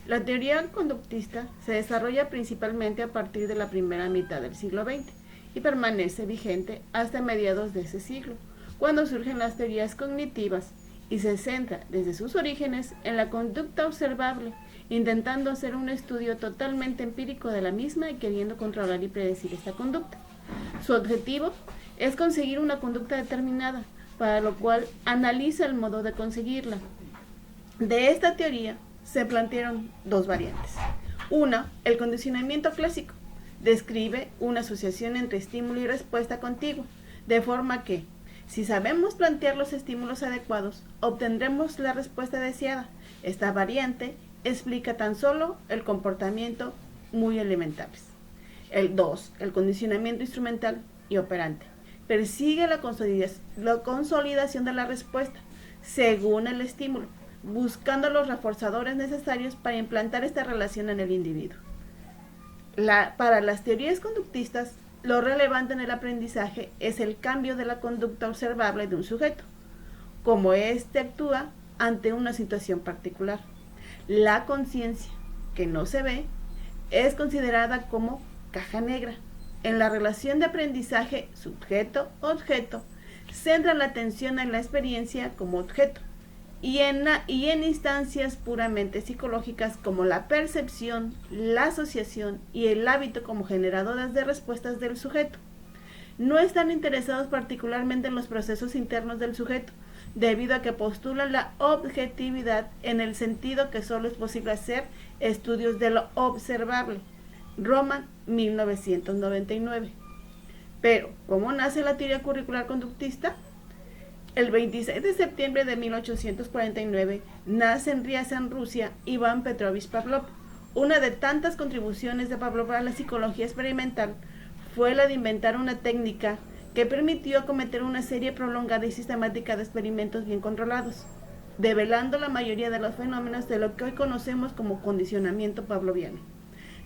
La teoría conductista se desarrolla principalmente a partir de la primera mitad del siglo XX y permanece vigente hasta mediados de ese siglo, cuando surgen las teorías cognitivas y se centra desde sus orígenes en la conducta observable, intentando hacer un estudio totalmente empírico de la misma y queriendo controlar y predecir esta conducta. Su objetivo es conseguir una conducta determinada, para lo cual analiza el modo de conseguirla. De esta teoría se plantearon dos variantes. Una, el condicionamiento clásico. Describe una asociación entre estímulo y respuesta contigua, de forma que, si sabemos plantear los estímulos adecuados, obtendremos la respuesta deseada. Esta variante explica tan solo el comportamiento muy elementales. El 2, el condicionamiento instrumental y operante. Persigue la consolidación de la respuesta según el estímulo, buscando los reforzadores necesarios para implantar esta relación en el individuo. Para las teorías conductistas, lo relevante en el aprendizaje es el cambio de la conducta observable de un sujeto, como éste actúa ante una situación particular. La conciencia, que no se ve, es considerada como caja negra. En la relación de aprendizaje sujeto-objeto, centra la atención en la experiencia como objeto y en instancias puramente psicológicas como la percepción, la asociación y el hábito como generadoras de respuestas del sujeto. No están interesados particularmente en los procesos internos del sujeto, debido a que postulan la objetividad en el sentido que solo es posible hacer estudios de lo observable. Roma, 1999. Pero, ¿cómo nace la teoría curricular conductista? El 26 de septiembre de 1849 nace en Riazán, Rusia, Iván Petrovich Pavlov. Una de tantas contribuciones de Pavlov a la psicología experimental fue la de inventar una técnica que permitió acometer una serie prolongada y sistemática de experimentos bien controlados, develando la mayoría de los fenómenos de lo que hoy conocemos como condicionamiento pavloviano.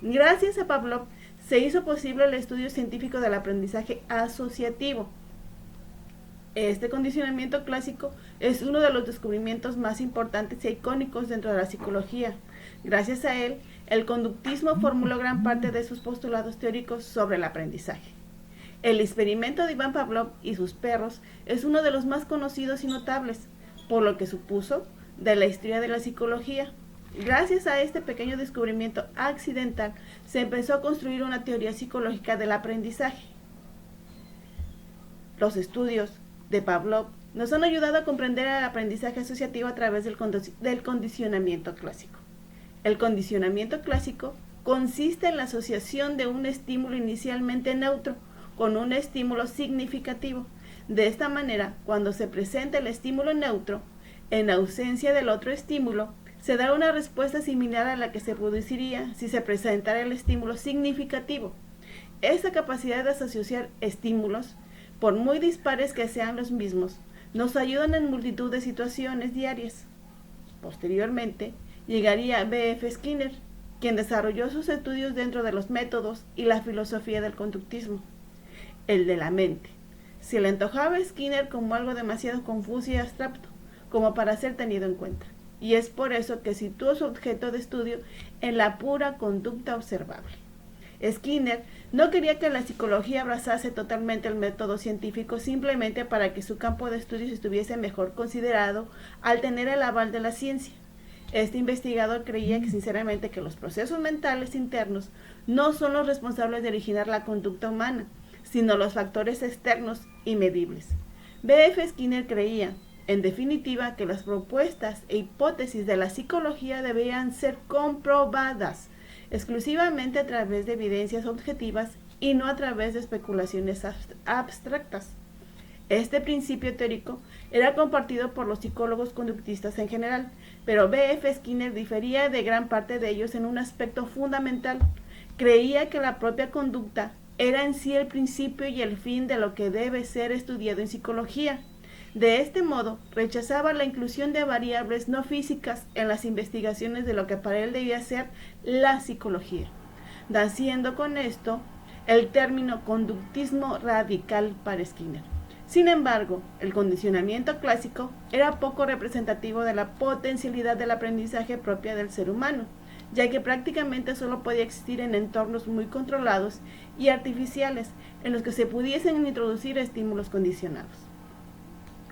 Gracias a Pavlov se hizo posible el estudio científico del aprendizaje asociativo. Este condicionamiento clásico es uno de los descubrimientos más importantes e icónicos dentro de la psicología. Gracias a él, el conductismo formuló gran parte de sus postulados teóricos sobre el aprendizaje. El experimento de Iván Pavlov y sus perros es uno de los más conocidos y notables, por lo que supuso de la historia de la psicología. Gracias a este pequeño descubrimiento accidental, se empezó a construir una teoría psicológica del aprendizaje. Los estudios de Pavlov nos han ayudado a comprender el aprendizaje asociativo a través del condicionamiento clásico. El condicionamiento clásico consiste en la asociación de un estímulo inicialmente neutro con un estímulo significativo. De esta manera, cuando se presenta el estímulo neutro, en ausencia del otro estímulo, se da una respuesta similar a la que se produciría si se presentara el estímulo significativo. Esta capacidad de asociar estímulos, por muy dispares que sean los mismos, nos ayudan en multitud de situaciones diarias. Posteriormente, llegaría B.F. Skinner, quien desarrolló sus estudios dentro de los métodos y la filosofía del conductismo. El de la mente. Se le antojaba a Skinner como algo demasiado confuso y abstracto, como para ser tenido en cuenta, y es por eso que situó su objeto de estudio en la pura conducta observable. Skinner no quería que la psicología abrazase totalmente el método científico simplemente para que su campo de estudios estuviese mejor considerado al tener el aval de la ciencia. Este investigador creía sinceramente que los procesos mentales internos no son los responsables de originar la conducta humana, sino los factores externos y medibles. B.F. Skinner creía, en definitiva, que las propuestas e hipótesis de la psicología debían ser comprobadas exclusivamente a través de evidencias objetivas y no a través de especulaciones abstractas. Este principio teórico era compartido por los psicólogos conductistas en general, pero B.F. Skinner difería de gran parte de ellos en un aspecto fundamental. Creía que la propia conducta era en sí el principio y el fin de lo que debe ser estudiado en psicología. De este modo, rechazaba la inclusión de variables no físicas en las investigaciones de lo que para él debía ser la psicología, naciendo con esto el término conductismo radical para Skinner. Sin embargo, el condicionamiento clásico era poco representativo de la potencialidad del aprendizaje propia del ser humano. ya que prácticamente solo podía existir en entornos muy controlados y artificiales, en los que se pudiesen introducir estímulos condicionados.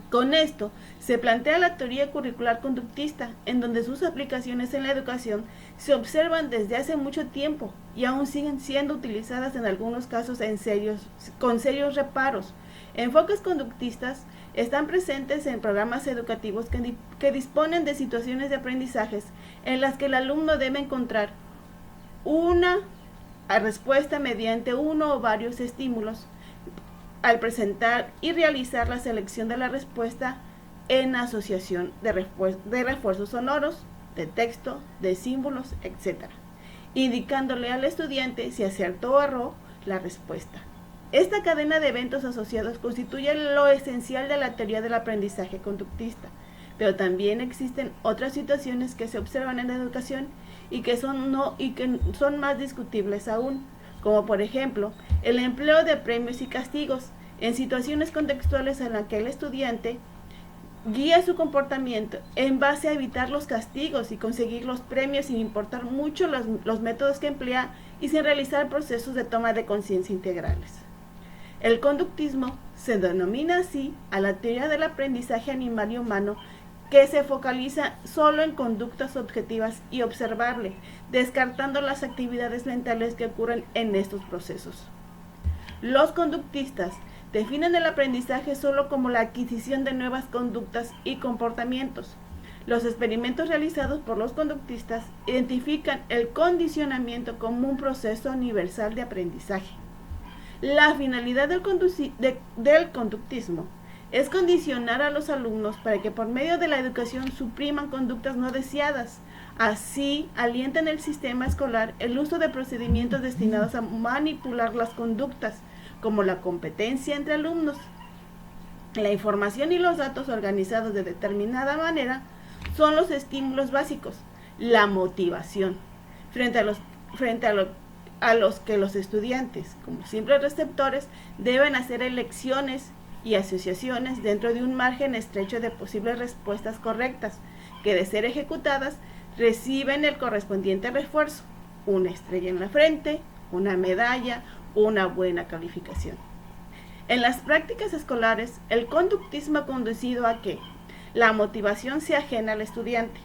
Con esto, se plantea la teoría curricular conductista, en donde sus aplicaciones en la educación se observan desde hace mucho tiempo y aún siguen siendo utilizadas en algunos casos con serios reparos. Enfoques conductistas están presentes en programas educativos que disponen de situaciones de aprendizajes en las que el alumno debe encontrar una respuesta mediante uno o varios estímulos al presentar y realizar la selección de la respuesta en asociación de refuerzos sonoros, de texto, de símbolos, etc., indicándole al estudiante si acertó o erró la respuesta. Esta cadena de eventos asociados constituye lo esencial de la teoría del aprendizaje conductista, pero también existen otras situaciones que se observan en la educación y que son más discutibles aún, como por ejemplo el empleo de premios y castigos en situaciones contextuales en las que el estudiante guía su comportamiento en base a evitar los castigos y conseguir los premios sin importar mucho los métodos que emplea y sin realizar procesos de toma de conciencia integrales. El conductismo se denomina así a la teoría del aprendizaje animal y humano, que se focaliza solo en conductas objetivas y observables, descartando las actividades mentales que ocurren en estos procesos. Los conductistas definen el aprendizaje solo como la adquisición de nuevas conductas y comportamientos. Los experimentos realizados por los conductistas identifican el condicionamiento como un proceso universal de aprendizaje. La finalidad del conductismo es condicionar a los alumnos para que por medio de la educación supriman conductas no deseadas. Así, alientan el sistema escolar el uso de procedimientos destinados a manipular las conductas, como la competencia entre alumnos. La información y los datos organizados de determinada manera son los estímulos básicos. La motivación, frente a los que los estudiantes, como simples receptores, deben hacer elecciones y asociaciones dentro de un margen estrecho de posibles respuestas correctas, que de ser ejecutadas reciben el correspondiente refuerzo: una estrella en la frente, una medalla, una buena calificación. En las prácticas escolares, el conductismo ha conducido a que la motivación sea ajena al estudiante,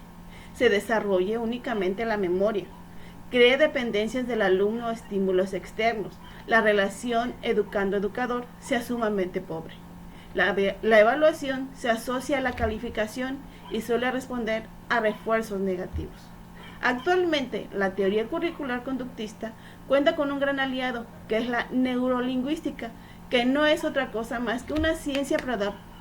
se desarrolle únicamente la memoria, cree dependencias del alumno a estímulos externos, la relación educando-educador sea sumamente pobre. La evaluación se asocia a la calificación y suele responder a refuerzos negativos. Actualmente, la teoría curricular conductista cuenta con un gran aliado, que es la neurolingüística, que no es otra cosa más que una ciencia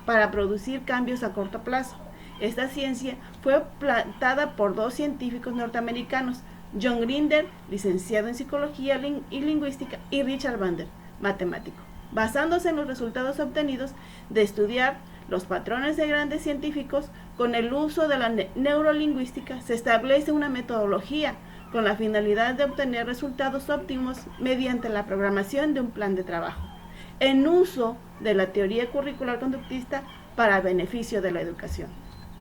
para producir cambios a corto plazo. Esta ciencia fue plantada por dos científicos norteamericanos, John Grinder, licenciado en Psicología y Lingüística, y Richard Bandler, matemático. Basándose en los resultados obtenidos de estudiar los patrones de grandes científicos, con el uso de la neurolingüística se establece una metodología con la finalidad de obtener resultados óptimos mediante la programación de un plan de trabajo, en uso de la teoría curricular conductista para beneficio de la educación.